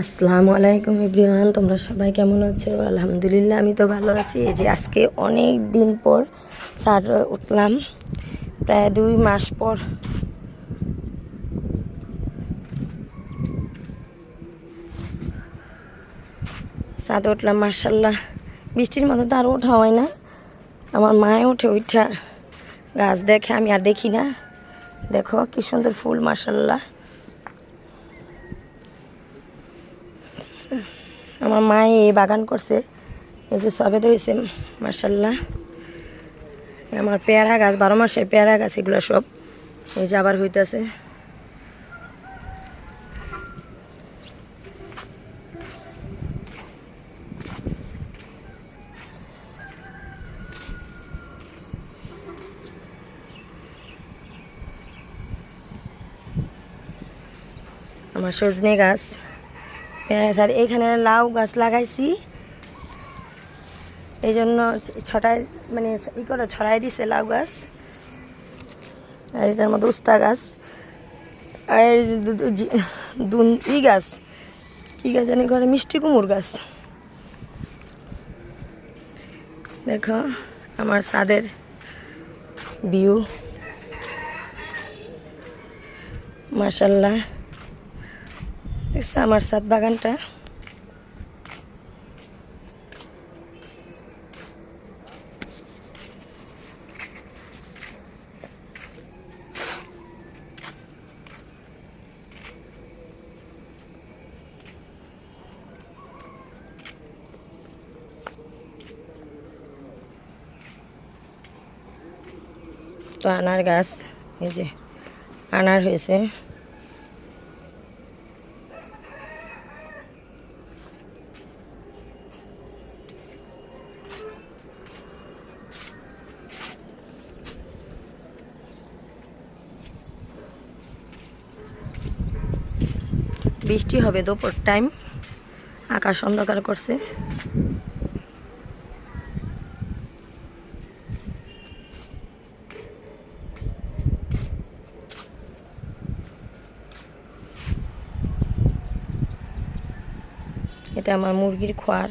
আসসালামু আলাইকুম এভরিওয়ান, তোমরা সবাই কেমন আছো? আলহামদুলিল্লাহ আমি তো ভালো আছি। এই যে আজকে অনেক দিন পর ছাদ উঠলাম, প্রায় 2 মাস পর। ছাদে উঠলাম, মার্শাল্লাহ। বৃষ্টির মতো তো আর ওঠা হয় না। আমার মায়ে ওঠে, ওইটা গাছ দেখে, আমি আর দেখি না। দেখো কি সুন্দর ফুল, মার্শাল্লাহ। আমার মায়ে এই বাগান করছে, এই যে সবেদ হয়েছে, মার্শাল্লাহ। আমার পেয়ারা গাছ, 12 মাসের পেয়ারা গাছ, এগুলো সব এই যে আবার হইতেছে। আমার সজনে গাছ, পেয়ারা গাছ, আর এইখানে লাউ গাছ লাগাইছি, এই জন্য ছটায় মানে ছড়াই দিছে লাউ গাছ। আর এটার মধ্যে উস্তা গাছ, আর ই গাছ, কি গাছ জানি ঘরে, মিষ্টি কুমড় গাছ। দেখো আমার ছাদের ভিউ, মাশাল্লাহ। দেখছো আমার ছাদ বাগানটা। তো আনার গাছ, এই যে আনার হয়েছে। বৃষ্টি হবে দুপুর টাইম, আকাশ অন্ধকার করছে। এটা আমার মুরগির খোয়ার।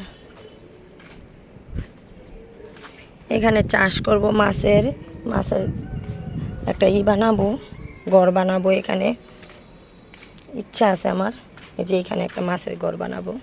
এখানে চাষ করব মাছের একটা বানাবো, ঘর বানাবো। এখানে ইচ্ছা আছে আমার, এই যে এখানে একটা মাছের ঘর বানাবো।